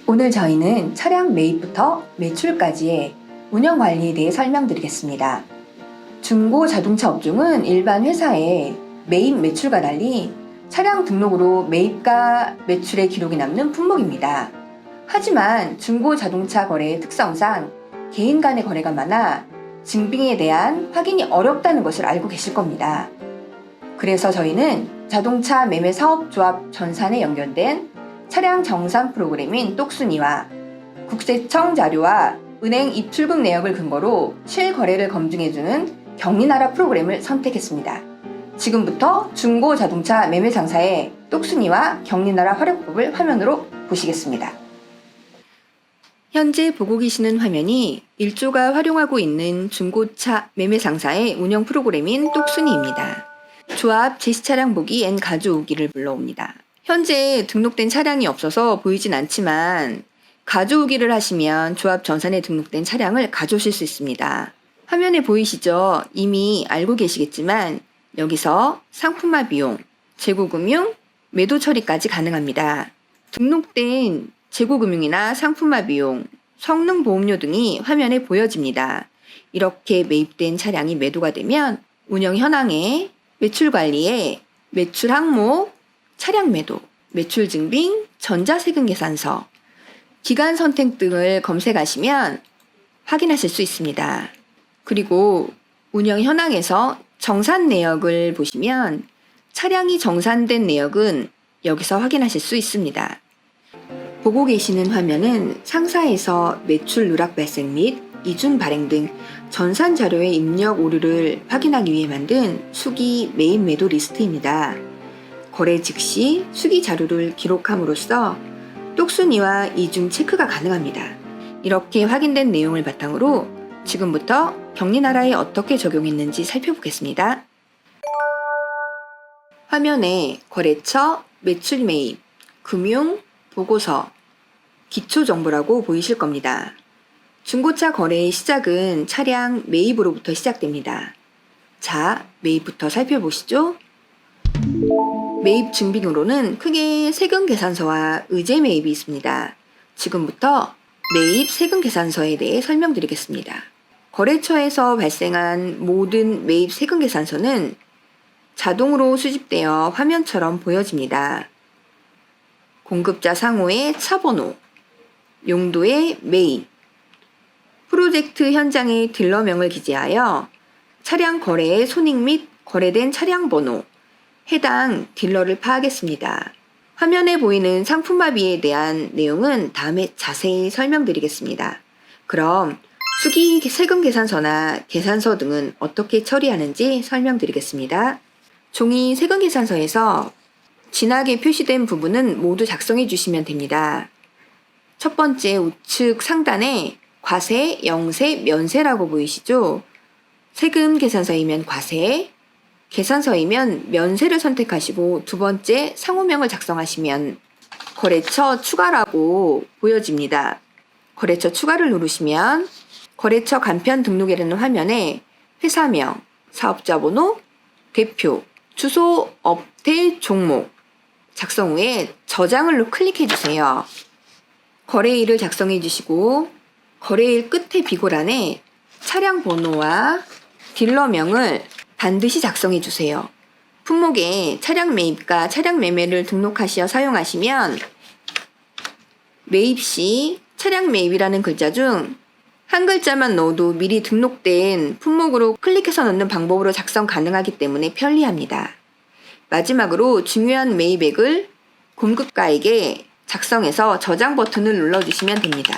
오늘 저희는 차량 매입부터 매출까지의 운영 관리에 대해 설명드리겠습니다. 중고 자동차 업종은 일반 회사의 매입 매출과 달리 차량 등록으로 매입과 매출의 기록이 남는 품목입니다. 하지만 중고 자동차 거래의 특성상 개인 간의 거래가 많아 증빙에 대한 확인이 어렵다는 것을 알고 계실 겁니다. 그래서 저희는 자동차 매매 사업조합 전산에 연결된 차량 정산 프로그램인 똑순이와 국세청 자료와 은행 입출금 내역을 근거로 실거래를 검증해주는 경리나라 프로그램을 선택했습니다. 지금부터 중고 자동차 매매 상사의 똑순이와 경리나라 활용법을 화면으로 보시겠습니다. 현재 보고 계시는 화면이 일조가 활용하고 있는 중고차 매매 상사의 운영 프로그램인 똑순이입니다. 조합 제시차량 보기 앤 가져오기를 불러옵니다. 현재 등록된 차량이 없어서 보이진 않지만 가져오기를 하시면 조합 전산에 등록된 차량을 가져오실 수 있습니다. 화면에 보이시죠? 이미 알고 계시겠지만 여기서 상품화 비용, 재고금융, 매도 처리까지 가능합니다. 등록된 재고금융이나 상품화 비용, 성능보험료 등이 화면에 보여집니다. 이렇게 매입된 차량이 매도가 되면 운영 현황에 매출 관리에 매출 항목, 차량 매도, 매출 증빙, 전자세금 계산서, 기간 선택 등을 검색하시면 확인하실 수 있습니다. 그리고 운영 현황에서 정산 내역을 보시면 차량이 정산된 내역은 여기서 확인하실 수 있습니다. 보고 계시는 화면은 상사에서 매출 누락 발생 및 이중 발행 등 전산 자료의 입력 오류를 확인하기 위해 만든 수기 매입 매도 리스트입니다. 거래 즉시 수기 자료를 기록함으로써 똑순이와 이중 체크가 가능합니다. 이렇게 확인된 내용을 바탕으로 지금부터 경리나라에 어떻게 적용했는지 살펴보겠습니다. 화면에 거래처, 매출 매입, 금융, 보고서, 기초 정보라고 보이실 겁니다. 중고차 거래의 시작은 차량 매입으로부터 시작됩니다. 자, 매입부터 살펴보시죠. 매입 증빙으로는 크게 세금 계산서와 의제 매입이 있습니다. 지금부터 매입 세금 계산서에 대해 설명드리겠습니다. 거래처에서 발생한 모든 매입 세금 계산서는 자동으로 수집되어 화면처럼 보여집니다. 공급자 상호의 차번호, 용도의 매입, 프로젝트 현장의 딜러명을 기재하여 차량 거래의 손익 및 거래된 차량 번호, 해당 딜러를 파악했습니다. 화면에 보이는 상품화비에 대한 내용은 다음에 자세히 설명드리겠습니다. 그럼 수기 세금 계산서나 계산서 등은 어떻게 처리하는지 설명드리겠습니다. 종이 세금 계산서에서 진하게 표시된 부분은 모두 작성해 주시면 됩니다. 첫 번째 우측 상단에 과세, 영세, 면세라고 보이시죠? 세금 계산서이면 과세, 계산서이면 면세를 선택하시고 두 번째 상호명을 작성하시면 거래처 추가라고 보여집니다. 거래처 추가를 누르시면 거래처 간편 등록이라는 화면에 회사명, 사업자 번호, 대표, 주소, 업태, 종목 작성 후에 저장을 클릭해 주세요. 거래일을 작성해 주시고 거래일 끝에 비고란에 차량 번호와 딜러명을 반드시 작성해 주세요. 품목에 차량 매입과 차량 매매를 등록하시어 사용하시면 매입 시 차량 매입이라는 글자 중 한 글자만 넣어도 미리 등록된 품목으로 클릭해서 넣는 방법으로 작성 가능하기 때문에 편리합니다. 마지막으로 중요한 매입액을 공급가에게 작성해서 저장 버튼을 눌러주시면 됩니다.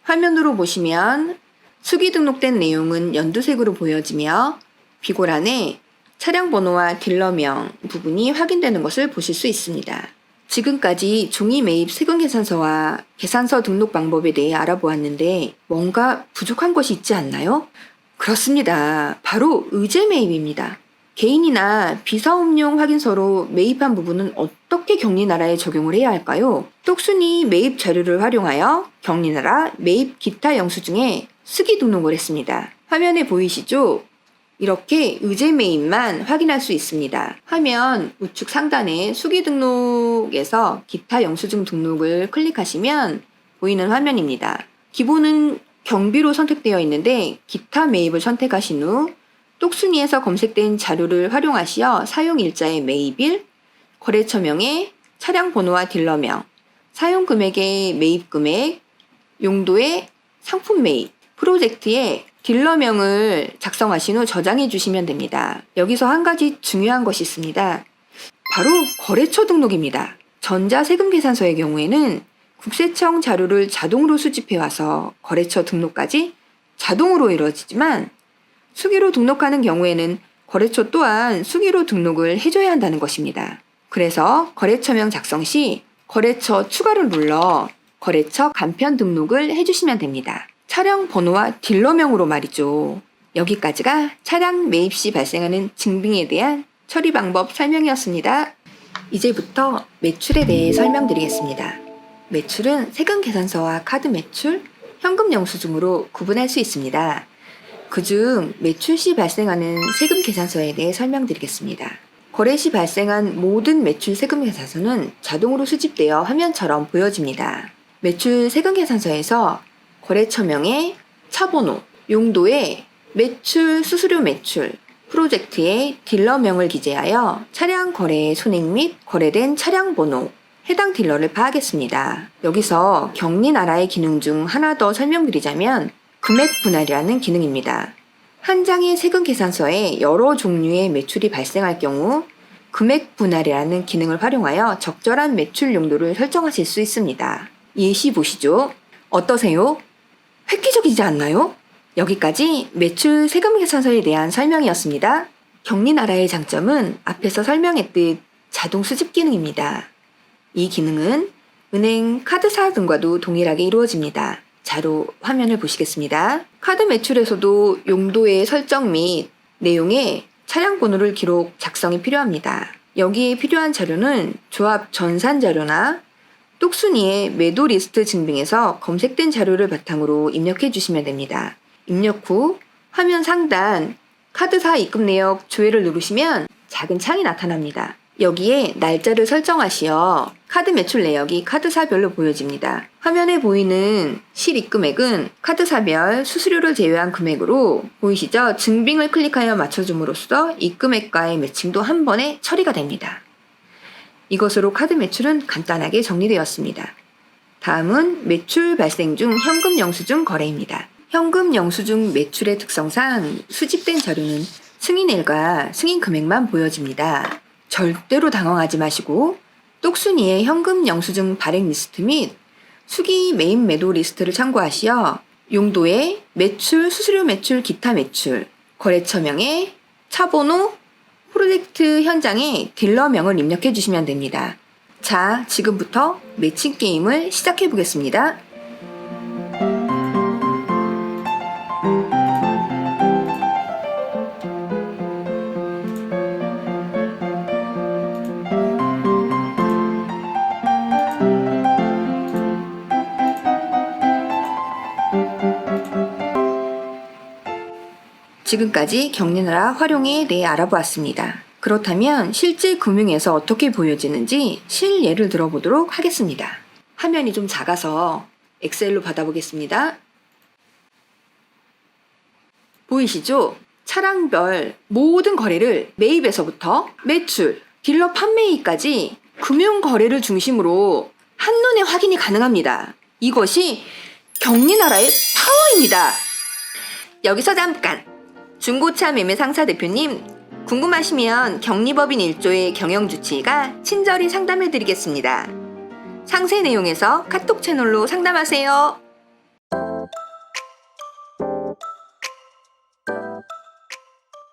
화면으로 보시면 수기 등록된 내용은 연두색으로 보여지며 비고란에 차량 번호와 딜러명 부분이 확인되는 것을 보실 수 있습니다. 지금까지 종이 매입 세금 계산서와 계산서 등록 방법에 대해 알아보았는데 뭔가 부족한 것이 있지 않나요? 그렇습니다. 바로 의제 매입입니다. 개인이나 비사업용 확인서로 매입한 부분은 어떻게 경리나라에 적용을 해야 할까요? 똑순이 매입 자료를 활용하여 경리나라 매입 기타 영수증에 수기 등록을 했습니다. 화면에 보이시죠? 이렇게 의제 매입만 확인할 수 있습니다. 화면 우측 상단에 수기 등록에서 기타 영수증 등록을 클릭하시면 보이는 화면입니다. 기본은 경비로 선택되어 있는데 기타 매입을 선택하신 후 똑순이에서 검색된 자료를 활용하시어 사용일자의 매입일, 거래처명의 차량 번호와 딜러명, 사용 금액의 매입 금액, 용도의 상품 매입, 프로젝트의 딜러명을 작성하신 후 저장해 주시면 됩니다. 여기서 한 가지 중요한 것이 있습니다. 바로 거래처 등록입니다. 전자세금계산서의 경우에는 국세청 자료를 자동으로 수집해 와서 거래처 등록까지 자동으로 이루어지지만 수기로 등록하는 경우에는 거래처 또한 수기로 등록을 해줘야 한다는 것입니다. 그래서 거래처명 작성 시 거래처 추가를 눌러 거래처 간편 등록을 해주시면 됩니다. 차량 번호와 딜러명으로 말이죠. 여기까지가 차량 매입 시 발생하는 증빙에 대한 처리 방법 설명이었습니다. 이제부터 매출에 대해 설명드리겠습니다. 매출은 세금계산서와 카드 매출, 현금 영수증으로 구분할 수 있습니다. 그중 매출 시 발생하는 세금계산서에 대해 설명드리겠습니다. 거래 시 발생한 모든 매출 세금계산서는 자동으로 수집되어 화면처럼 보여집니다. 매출 세금계산서에서 거래처명의 차번호, 용도의 매출, 수수료 매출, 프로젝트의 딜러명을 기재하여 차량 거래의 손익 및 거래된 차량 번호, 해당 딜러를 파악했습니다. 여기서 경리나라의 기능 중 하나 더 설명드리자면 금액 분할이라는 기능입니다. 한 장의 세금계산서에 여러 종류의 매출이 발생할 경우 금액 분할이라는 기능을 활용하여 적절한 매출 용도를 설정하실 수 있습니다. 예시 보시죠. 어떠세요? 획기적이지 않나요? 여기까지 매출 세금계산서에 대한 설명이었습니다. 경리나라의 장점은 앞에서 설명했듯 자동 수집 기능입니다. 이 기능은 은행, 카드사 등과도 동일하게 이루어집니다. 자료 화면을 보시겠습니다. 카드 매출에서도 용도의 설정 및 내용에 차량 번호를 기록 작성이 필요합니다. 여기에 필요한 자료는 조합 전산 자료나 똑순이의 매도 리스트 증빙에서 검색된 자료를 바탕으로 입력해 주시면 됩니다. 입력 후 화면 상단 카드사 입금 내역 조회를 누르시면 작은 창이 나타납니다. 여기에 날짜를 설정하시어 카드 매출 내역이 카드사별로 보여집니다. 화면에 보이는 실입금액은 카드사별 수수료를 제외한 금액으로 보이시죠? 증빙을 클릭하여 맞춰줌으로써 입금액과의 매칭도 한 번에 처리가 됩니다. 이것으로 카드 매출은 간단하게 정리되었습니다. 다음은 매출 발생 중 현금 영수증 거래입니다. 현금 영수증 매출의 특성상 수집된 자료는 승인일과 승인 금액만 보여집니다. 절대로 당황하지 마시고 똑순이의 현금 영수증 발행 리스트 및 수기 매입 매도 리스트를 참고하시어 용도의 매출, 수수료 매출, 기타 매출, 거래처명의 차번호, 프로젝트 현장에 딜러명을 입력해 주시면 됩니다. 자, 지금부터 매칭 게임을 시작해 보겠습니다. 지금까지 경리나라 활용에 대해 알아보았습니다. 그렇다면 실제 금융에서 어떻게 보여지는지 실예를 들어보도록 하겠습니다. 화면이 좀 작아서 엑셀로 받아보겠습니다. 보이시죠? 차량별 모든 거래를 매입에서부터 매출, 딜러 판매이까지 금융 거래를 중심으로 한눈에 확인이 가능합니다. 이것이 경리나라의 파워입니다. 여기서 잠깐! 중고차 매매 상사 대표님, 궁금하시면 경리법인 1조의 경영주치의가 친절히 상담해드리겠습니다. 상세 내용에서 카톡 채널로 상담하세요.